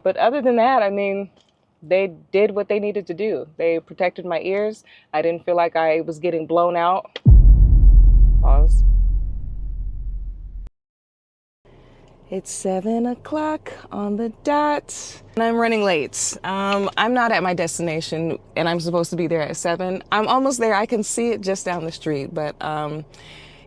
But other than that, I mean, they did what they needed to do. They protected my ears. I didn't feel like I was getting blown out. Pause. It's 7 o'clock on the dot, and I'm running late. I'm not at my destination, and I'm supposed to be there at 7. I'm almost there. I can see it just down the street, but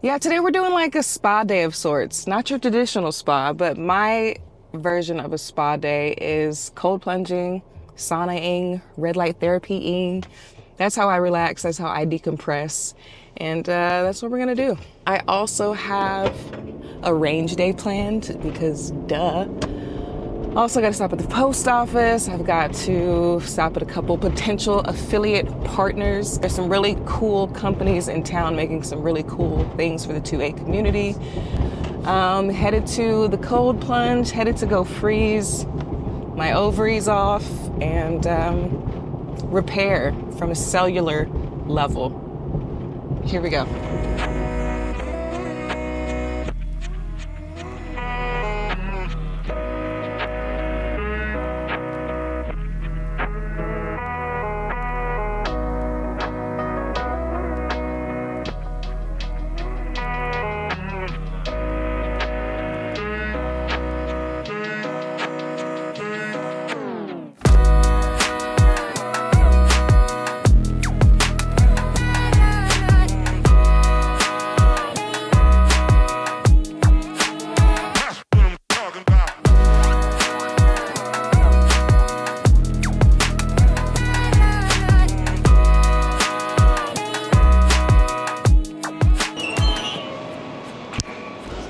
yeah, today we're doing like a spa day of sorts. Not your traditional spa, but my version of a spa day is cold plunging, sauna-ing, red light therapy-ing. That's how I relax, that's how I decompress, and that's what we're gonna do. I also have a range day planned because duh. Also got to stop at the post office. I've got to stop at a couple potential affiliate partners. There's some really cool companies in town making some really cool things for the 2A community. Headed to the cold plunge, headed to go freeze my ovaries off and repair from a cellular level. Here we go.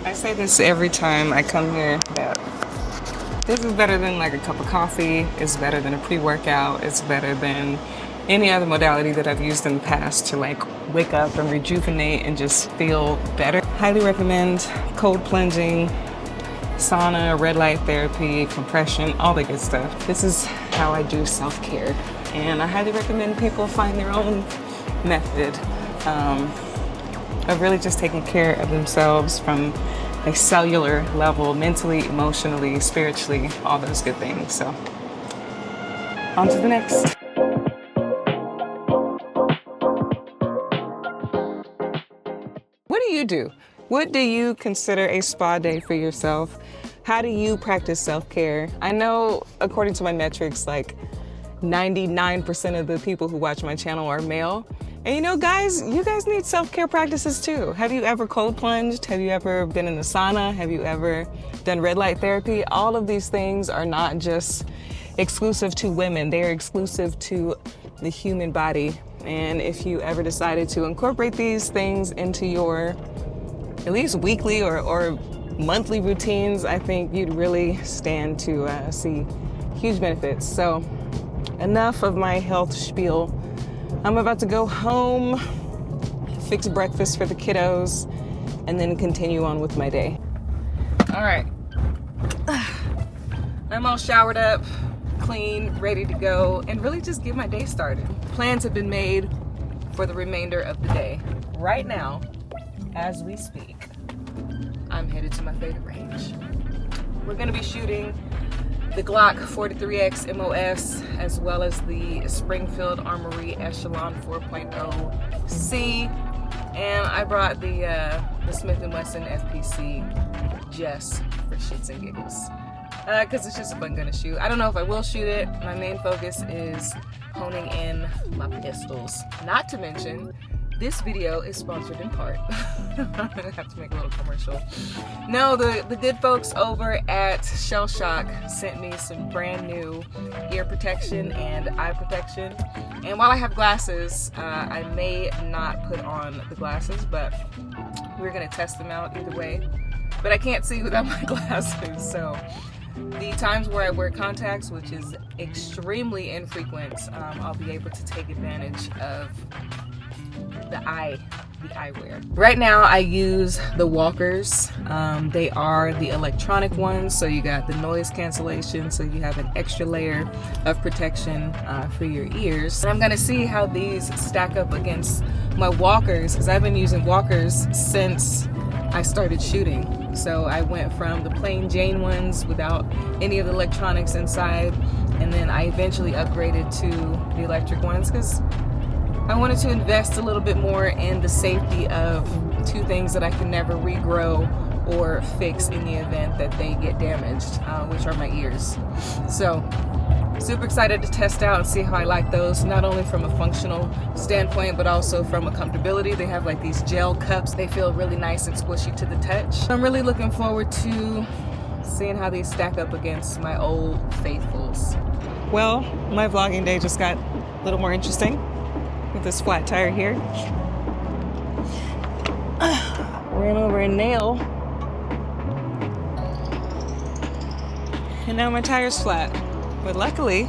I say this every time I come here, that this is better than like a cup of coffee, it's better than a pre-workout, it's better than any other modality that I've used in the past to like wake up and rejuvenate and just feel better. Highly recommend cold plunging, sauna, red light therapy, compression, all the good stuff. This is how I do self-care, and I highly recommend people find their own method of really just taking care of themselves from a cellular level, mentally, emotionally, spiritually, all those good things. So, on to the next. What do you do? What do you consider a spa day for yourself? How do you practice self-care? I know, according to my metrics, like 99% of the people who watch my channel are male. And you know, guys, you guys need self-care practices too. Have you ever cold plunged? Have you ever been in the sauna? Have you ever done red light therapy? All of these things are not just exclusive to women. They're exclusive to the human body. And if you ever decided to incorporate these things into your at least weekly or monthly routines, I think you'd really stand to see huge benefits. So enough of my health spiel. I'm about to go home, fix breakfast for the kiddos, and then continue on with my day. All right, I'm all showered up, clean, ready to go, and really just get my day started. Plans have been made for the remainder of the day. Right now, as we speak, I'm headed to my favorite range. We're gonna be shooting the Glock 43X MOS, as well as the Springfield Armory Echelon 4.0C, and I brought the Smith & Wesson FPC just for shits and giggles, because it's just a fun gun to shoot. I don't know if I will shoot it. My main focus is honing in my pistols. Not to mention, this video is sponsored in part. I'm gonna have to make a little commercial. No, the good folks over at Shellshock sent me some brand new ear protection and eye protection. And while I have glasses, I may not put on the glasses, but we're gonna test them out either way. But I can't see without my glasses, so the times where I wear contacts, which is extremely infrequent, I'll be able to take advantage of the eyewear. Right now I use the Walkers. They are the electronic ones, so you got the noise cancellation, so you have an extra layer of protection for your ears. And I'm gonna see how these stack up against my Walkers, because I've been using Walkers since I started shooting. So I went from the plain Jane ones without any of the electronics inside, and then I eventually upgraded to the electric ones because I wanted to invest a little bit more in the safety of two things that I can never regrow or fix in the event that they get damaged, which are my ears. So super excited to test out and see how I like those, not only from a functional standpoint, but also from a comfortability. They have like these gel cups. They feel really nice and squishy to the touch. I'm really looking forward to seeing how these stack up against my old faithfuls. Well, my vlogging day just got a little more interesting with this flat tire here. Ran over a nail. And now my tire's flat. But luckily,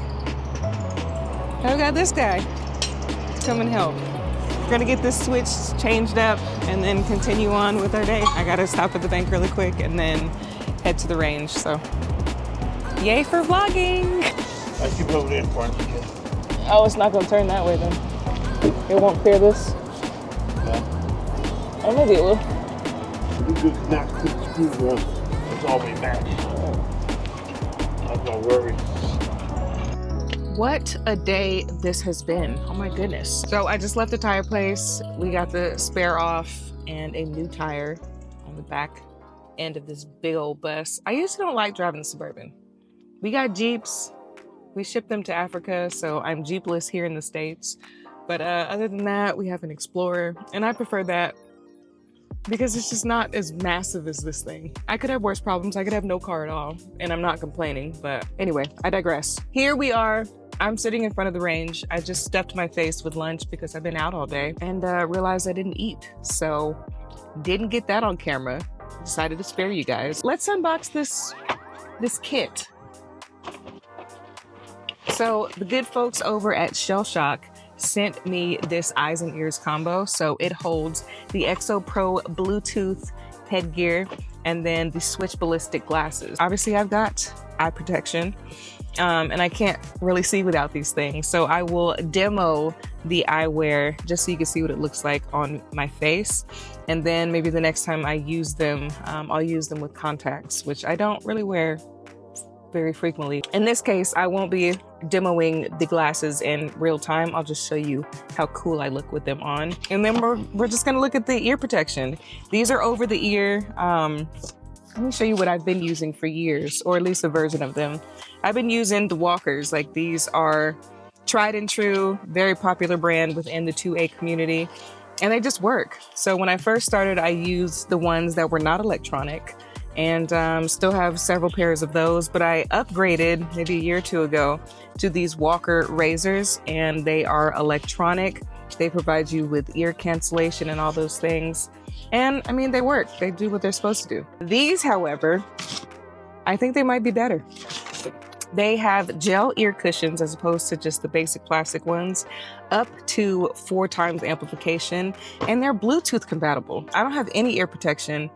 I've got this guy to come and help. We're gonna get this switch changed up and then continue on with our day. I gotta stop at the bank really quick and then head to the range, so. Yay for vlogging! I keep over there in front of you. Oh, it's not gonna turn that way then. It won't clear this? No. Oh, maybe it will. You just not put the screws on. It's all the way back. I'm not worried. What a day this has been. Oh my goodness. So I just left the tire place. We got the spare off and a new tire on the back end of this big old bus. I usually don't like driving the Suburban. We got Jeeps. We ship them to Africa, so I'm Jeepless here in the States. But other than that, we have an Explorer, and I prefer that because it's just not as massive as this thing. I could have worse problems. I could have no car at all, and I'm not complaining. But anyway, I digress. Here we are. I'm sitting in front of the range. I just stuffed my face with lunch because I've been out all day and realized I didn't eat. So didn't get that on camera. Decided to spare you guys. Let's unbox this kit. So the good folks over at Shellshock sent me this eyes and ears combo. So it holds the Exo Pro Bluetooth headgear and then the Switch ballistic glasses. Obviously I've got eye protection and I can't really see without these things. So I will demo the eyewear just so you can see what it looks like on my face. And then maybe the next time I use them, I'll use them with contacts, which I don't really wear very frequently. In this case, I won't be demoing the glasses in real time. I'll just show you how cool I look with them on. And then we're just gonna look at the ear protection. These are over the ear. Let me show you what I've been using for years, or at least a version of them. I've been using the Walkers. Like, these are tried and true, very popular brand within the 2A community, and they just work. So when I first started, I used the ones that were not electronic, and still have several pairs of those, but I upgraded maybe a year or two ago to these Walker razors, and they are electronic. They provide you with ear cancellation and all those things. And I mean, they work. They do what they're supposed to do. These, however, I think they might be better. They have gel ear cushions as opposed to just the basic plastic ones, up to 4 times amplification, and they're Bluetooth compatible. I don't have any ear protection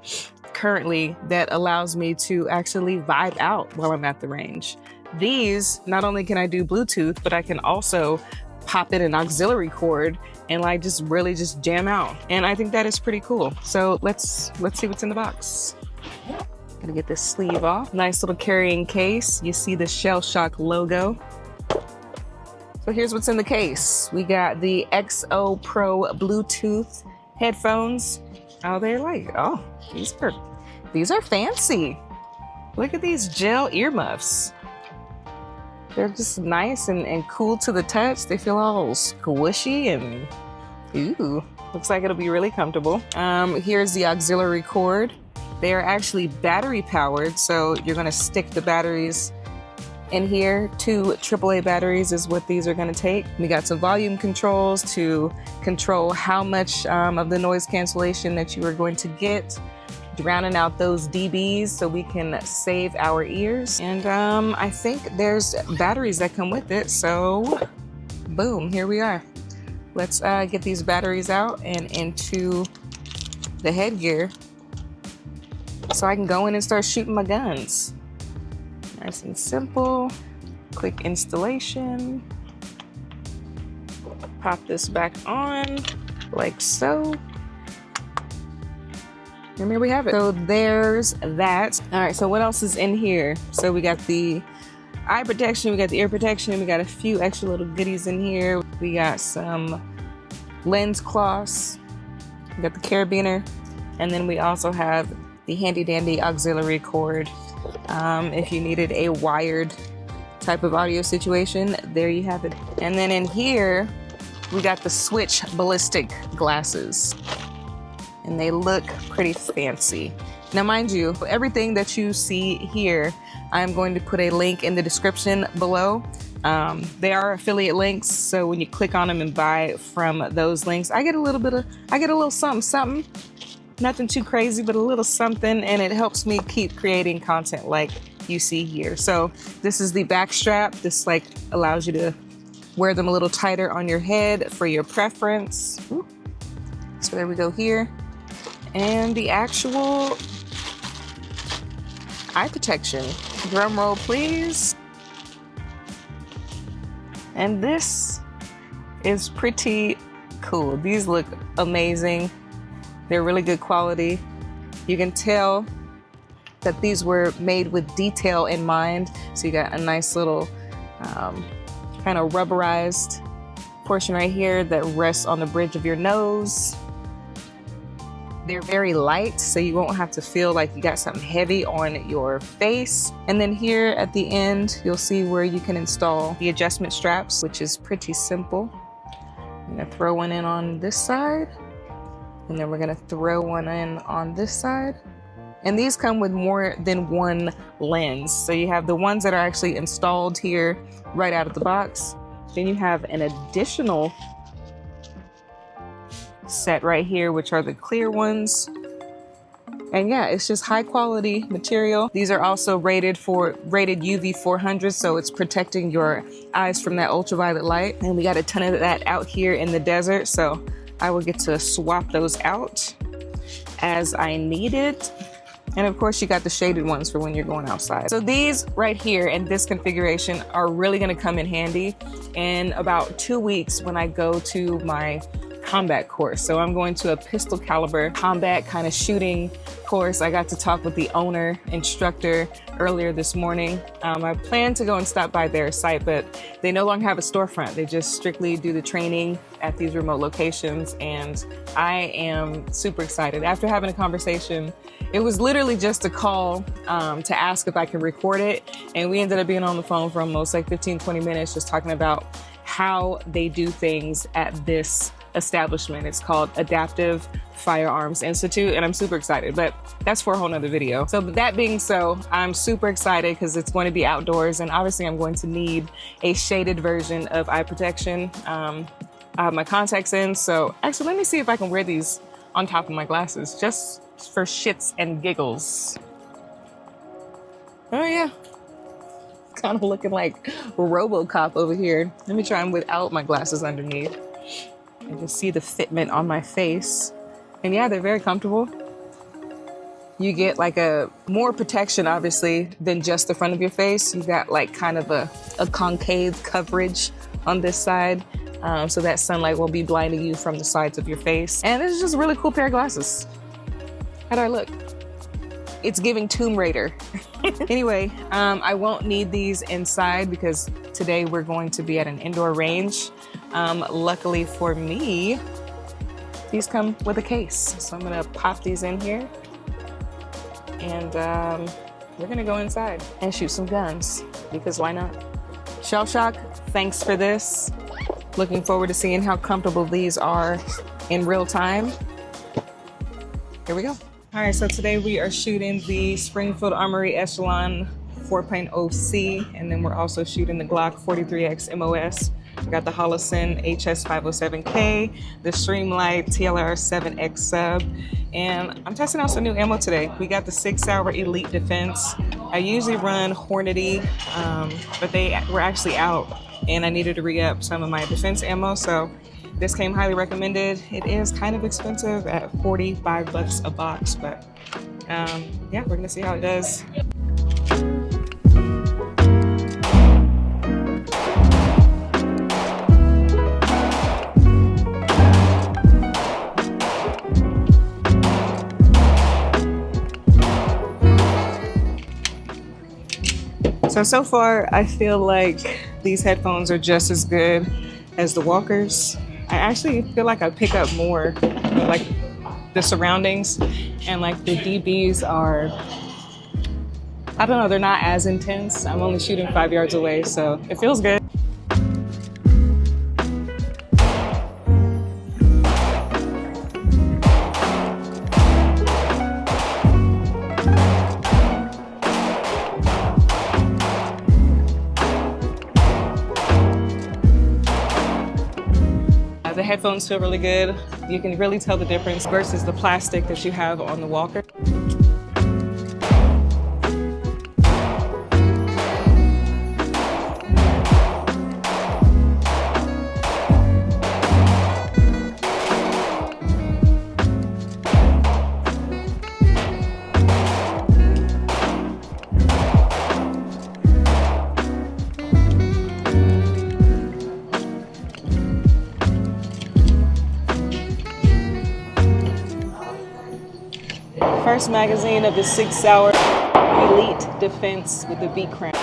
currently that allows me to actually vibe out while I'm at the range. These, not only can I do Bluetooth, but I can also pop in an auxiliary cord and like just really just jam out. And I think that is pretty cool. So let's see what's in the box. Gonna get this sleeve off. Nice little carrying case. You see the Shellshock logo. So here's what's in the case. We got the XO Pro Bluetooth headphones. Oh, they're like, oh, these are fancy. Look at these gel earmuffs. They're just nice and cool to the touch. They feel all squishy and ooh, looks like it'll be really comfortable. Here's the auxiliary cord. They are actually battery powered, so you're gonna stick the batteries in here. 2 AAA batteries is what these are gonna take. We got some volume controls to control how much of the noise cancellation that you are going to get, drowning out those dBs so we can save our ears. And I think there's batteries that come with it, so boom, here we are. Let's get these batteries out and into the headgear so I can go in and start shooting my guns. Nice and simple, quick installation. Pop this back on like so. And there we have it. So there's that. All right, so what else is in here? So we got the eye protection, we got the ear protection, we got a few extra little goodies in here. We got some lens cloths, we got the carabiner, and then we also have the handy dandy auxiliary cord. If you needed a wired type of audio situation, there you have it. And then in here, we got the Switch ballistic glasses, and they look pretty fancy. Now, mind you, everything that you see here, I'm going to put a link in the description below. They are affiliate links, so when you click on them and buy from those links, I get a little something. Nothing too crazy, but a little something, and it helps me keep creating content like you see here. So this is the back strap. This like allows you to wear them a little tighter on your head for your preference. Ooh. So there we go here. And the actual eye protection. Drum roll, please. And this is pretty cool. These look amazing. They're really good quality. You can tell that these were made with detail in mind. So you got a nice little kind of rubberized portion right here that rests on the bridge of your nose. They're very light, so you won't have to feel like you got something heavy on your face. And then here at the end, you'll see where you can install the adjustment straps, which is pretty simple. I'm gonna throw one in on this side, and then we're gonna throw one in on this side. And these come with more than one lens. So you have the ones that are actually installed here right out of the box. Then you have an additional set right here, which are the clear ones. And yeah, it's just high quality material. These are also rated UV 400, so it's protecting your eyes from that ultraviolet light. And we got a ton of that out here in the desert, so I will get to swap those out as I need it. And of course, you got the shaded ones for when you're going outside. So these right here in this configuration are really gonna come in handy in about 2 weeks when I go to my combat course. So I'm going to a pistol caliber combat kind of shooting course. I got to talk with the instructor earlier this morning. I plan to go and stop by their site, but they no longer have a storefront. They just strictly do the training at these remote locations, and I am super excited. After having a conversation, it was literally just a call to ask if I can record it, and we ended up being on the phone for almost like 15-20 minutes just talking about how they do things at this establishment. It's called Adaptive Firearms Institute, and I'm super excited, but that's for a whole nother video. So that being so, I'm super excited because it's going to be outdoors, and obviously I'm going to need a shaded version of eye protection. I have my contacts in, so actually let me see if I can wear these on top of my glasses just for shits and giggles. Oh yeah, kind of looking like RoboCop over here. Let me try them without my glasses underneath. You can see the fitment on my face. And yeah, they're very comfortable. You get like a more protection, obviously, than just the front of your face. You got like kind of a concave coverage on this side. So that sunlight won't be blinding you from the sides of your face. And this is just a really cool pair of glasses. How do I look? It's giving Tomb Raider. Anyway, I won't need these inside because today we're going to be at an indoor range. Luckily for me, these come with a case. So I'm gonna pop these in here, and we're gonna go inside and shoot some guns, because why not? Shellshock, thanks for this. Looking forward to seeing how comfortable these are in real time. Here we go. All right, so today we are shooting the Springfield Armory Echelon 4.0C, and then we're also shooting the Glock 43X MOS. We got the Holosun HS507K, the Streamlight TLR7X sub, and I'm testing out some new ammo today. We got the 6-hour Elite Defense. I usually run Hornady, but they were actually out, and I needed to re-up some of my defense ammo, so this came highly recommended. It is kind of expensive at $45 a box, but yeah, we're gonna see how it does. So far, I feel like these headphones are just as good as the walkers. I actually feel like I pick up more, like the surroundings, and like the dBs are, I don't know, they're not as intense. I'm only shooting 5 yards away, so it feels good. The headphones feel really good. You can really tell the difference versus the plastic that you have on the walker. First magazine of the 6-hour Elite Defense with the V crank.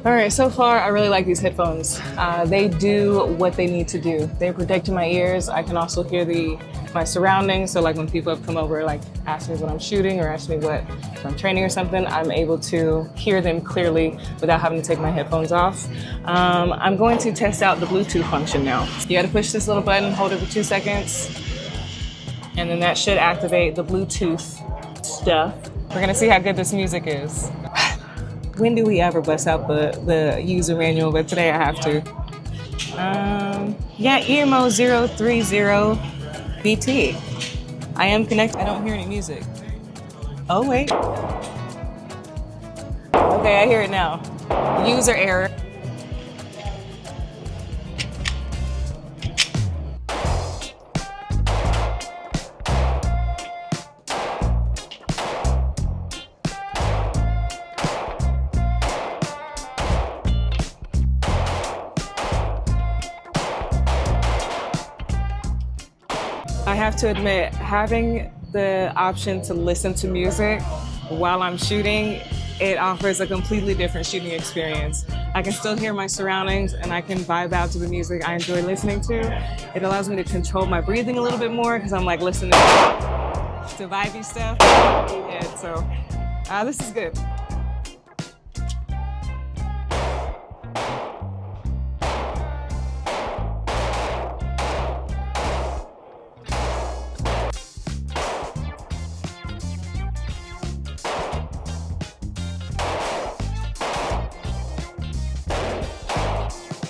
All right, so far I really like these headphones. They do what they need to do. They're protecting my ears. I can also hear my surroundings. So like when people have come over, like ask me what I'm shooting or ask me if I'm training or something, I'm able to hear them clearly without having to take my headphones off. I'm going to test out the Bluetooth function now. You gotta push this little button, hold it for 2 seconds, and then that should activate the Bluetooth stuff. We're gonna see how good this music is. When do we ever bust out the user manual? But today I have to. Yeah, EMO 030 BT. I am connected. I don't hear any music. Oh, wait. Okay, I hear it now. User error. I have to admit, having the option to listen to music while I'm shooting, it offers a completely different shooting experience. I can still hear my surroundings and I can vibe out to the music I enjoy listening to. It allows me to control my breathing a little bit more because I'm like listening to vibey stuff. Yeah, so this is good.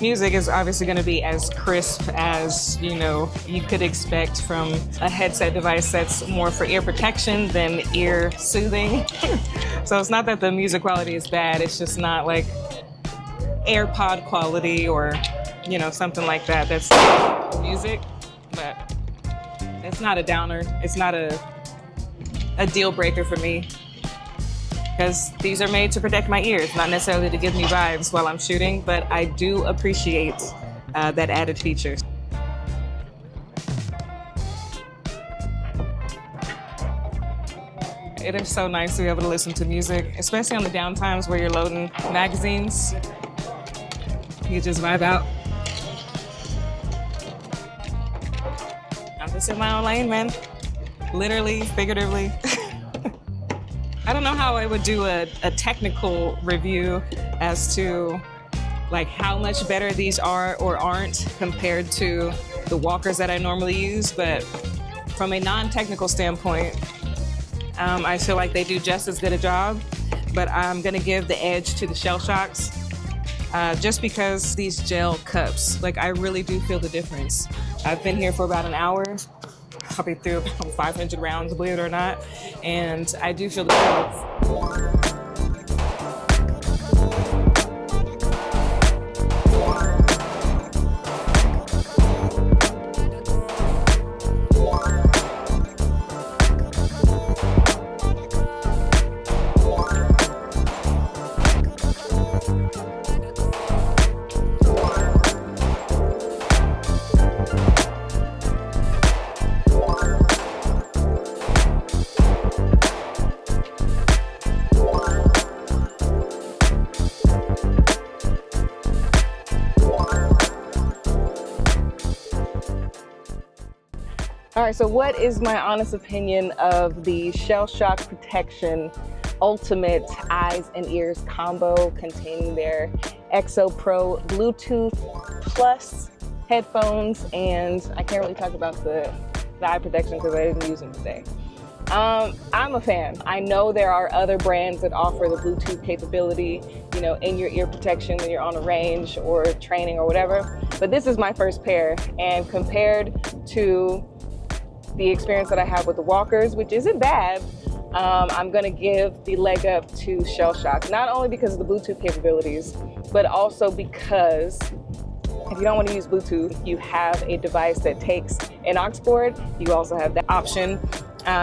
Music is obviously going to be as crisp as, you could expect from a headset device that's more for ear protection than ear soothing. So it's not that the music quality is bad, it's just not like AirPod quality or, something like that. That's music, but it's not a downer. It's not a deal breaker for me. Because these are made to protect my ears, not necessarily to give me vibes while I'm shooting, but I do appreciate that added feature. It is so nice to be able to listen to music, especially on the down times where you're loading magazines. You just vibe out. I'm just in my own lane, man. Literally, figuratively. I don't know how I would do a technical review as to like how much better these are or aren't compared to the walkers that I normally use, but from a non-technical standpoint, I feel like they do just as good a job, but I'm gonna give the edge to the Shellshocks just because these gel cups, like I really do feel the difference. I've been here for about an hour. I'll be through 500 rounds, believe it or not, and I do feel the difference. All right, so what is my honest opinion of the Shellshock Protection Ultimate Eyes and Ears combo containing their XO Pro Bluetooth Plus headphones? And I can't really talk about the eye protection because I didn't use them today. I'm a fan. I know there are other brands that offer the Bluetooth capability, you know, in your ear protection when you're on a range or training or whatever, but this is my first pair, and compared to the experience that I have with the walkers, which isn't bad, I'm gonna give the leg up to Shellshock, not only because of the Bluetooth capabilities, but also because if you don't want to use Bluetooth, you have a device that takes an aux port. You also have that option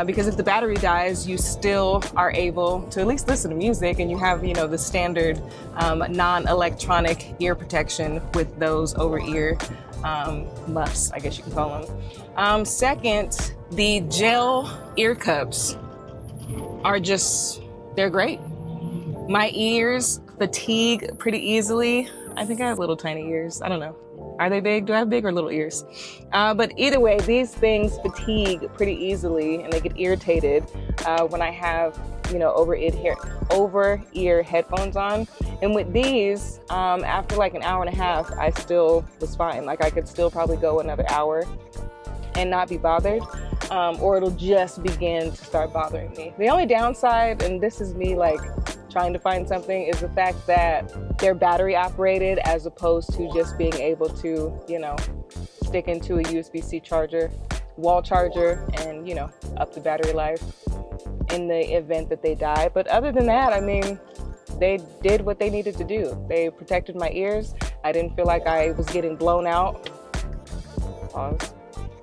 because if the battery dies, you still are able to at least listen to music, and you have, you know, the standard non-electronic ear protection with those over-ear muffs, I guess you can call them. Second, the gel ear cups are they're great. My ears fatigue pretty easily. I think I have little tiny ears. I don't know. Are they big? Do I have big or little ears? But either way, these things fatigue pretty easily and they get irritated when I have, you know, over-ear headphones on. And with these, after like an hour and a half, I still was fine. Like I could still probably go another hour and not be bothered, or it'll just begin to start bothering me. The only downside, and this is me like trying to find something, is the fact that they're battery operated as opposed to just being able to, you know, stick into a USB-C charger, wall charger, and, you know, up the battery life in the event that they die. But other than that, I mean, they did what they needed to do. They protected my ears. I didn't feel like I was getting blown out. Pause.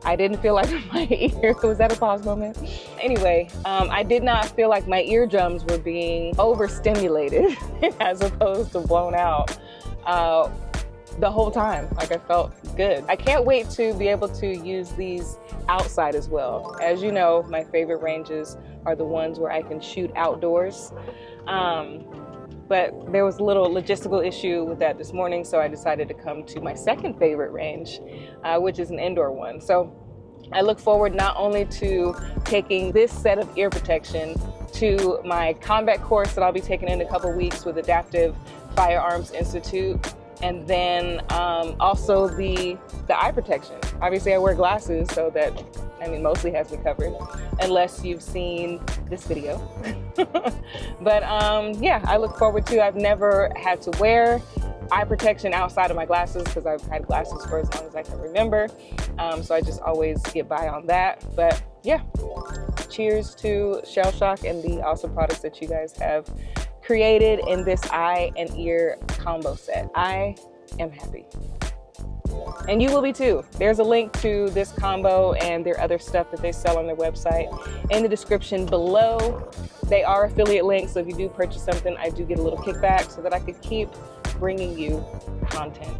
I didn't feel like my ear, was that a pause moment? Anyway, I did not feel like my eardrums were being overstimulated as opposed to blown out the whole time. Like I felt good. I can't wait to be able to use these outside as well. As you know, my favorite ranges are the ones where I can shoot outdoors. But there was a little logistical issue with that this morning, so I decided to come to my second favorite range, which is an indoor one. So I look forward not only to taking this set of ear protection to my combat course that I'll be taking in a couple weeks with Adaptive Firearms Institute, and then also the eye protection. Obviously I wear glasses, so that, I mean, mostly has me covered, unless you've seen this video. But yeah, I look forward to, I've never had to wear eye protection outside of my glasses because I've had glasses for as long as I can remember. So I just always get by on that. But yeah, cheers to Shellshock and the awesome products that you guys have created in this eye and ear combo set. I am happy. And you will be too. There's a link to this combo and their other stuff that they sell on their website in the description below. They are affiliate links, so if you do purchase something, I do get a little kickback so that I could keep bringing you content.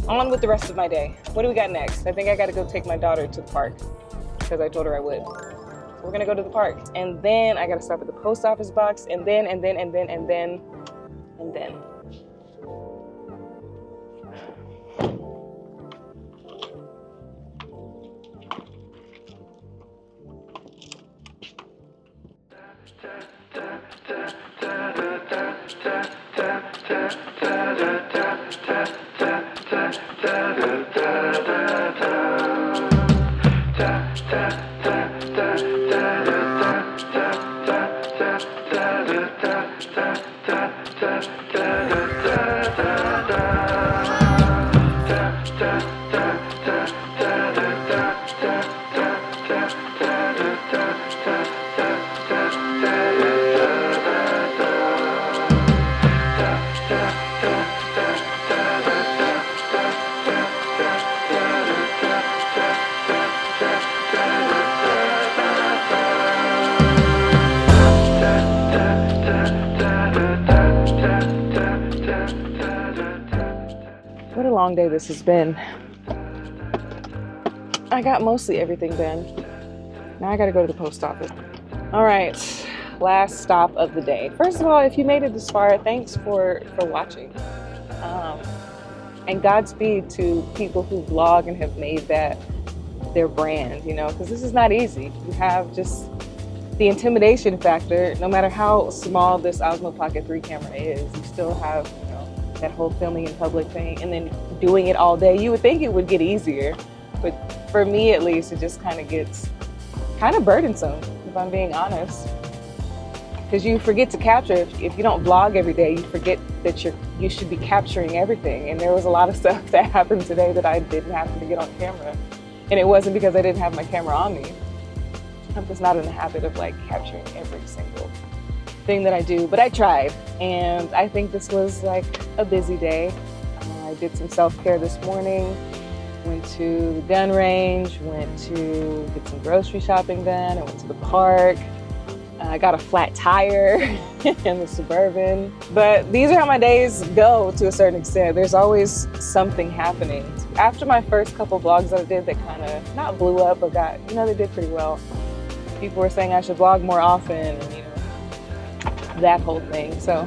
On with the rest of my day. What do we got next? I think I got to go take my daughter to the park because I told her I would. So we're gonna go to the park, and then I got to stop at the post office box, and then. What a long day this has been. I got mostly everything done. Now I gotta go to the post office. All right, last stop of the day. First of all, if you made it this far, thanks for watching. And Godspeed to people who vlog and have made that their brand, you know, because this is not easy. You have just the intimidation factor. No matter how small this Osmo Pocket 3 camera is, you still have, you know, that whole filming in public thing, and then doing it all day. You would think it would get easier, but for me at least, it just kind of gets kind of burdensome, if I'm being honest. Because you forget to capture. If you don't vlog every day, you forget that you should be capturing everything. And there was a lot of stuff that happened today that I didn't happen to get on camera. And it wasn't because I didn't have my camera on me. I'm just not in the habit of like capturing every single thing that I do, but I tried. And I think this was like a busy day. I did some self-care this morning, went to the gun range, went to get some grocery shopping done. I went to the park. I got a flat tire in the Suburban. But these are how my days go to a certain extent. There's always something happening. After my first couple vlogs that I did that kind of not blew up, but got, you know, they did pretty well. People were saying I should vlog more often, and, you know, that whole thing. So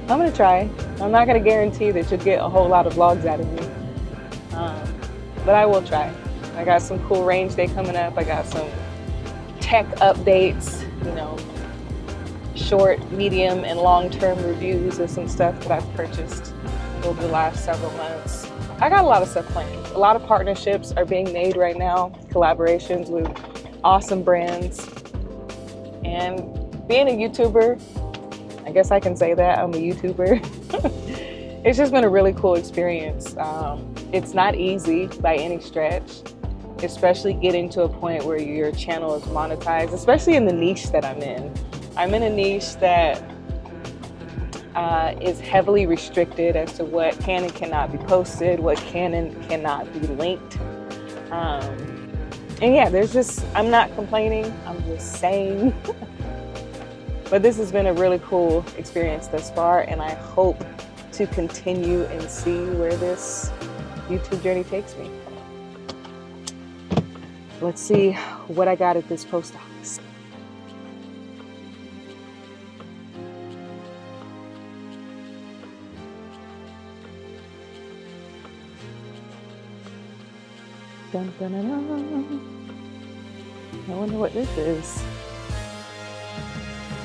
I'm gonna try. I'm not gonna guarantee that you'll get a whole lot of vlogs out of me, but I will try. I got some cool range day coming up. I got some tech updates, you know, short, medium, and long-term reviews of some stuff that I've purchased over the last several months. I got a lot of stuff planned. A lot of partnerships are being made right now, collaborations with awesome brands. And being a YouTuber, I guess I can say that I'm a YouTuber. It's just been a really cool experience. It's not easy by any stretch, especially getting to a point where your channel is monetized, especially in the niche that I'm in. I'm in a niche that is heavily restricted as to what can and cannot be posted, what can and cannot be linked. And yeah, I'm not complaining, I'm just saying. But this has been a really cool experience thus far, and I hope to continue and see where this YouTube journey takes me. Let's see what I got at this post office. Dun, dun, dun, dun. I wonder what this is.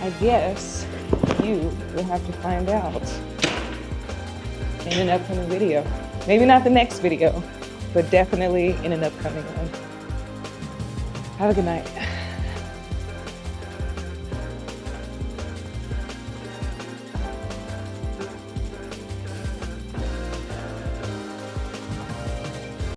I guess you will have to find out in an upcoming video. Maybe not the next video, but definitely in an upcoming one. Have a good night.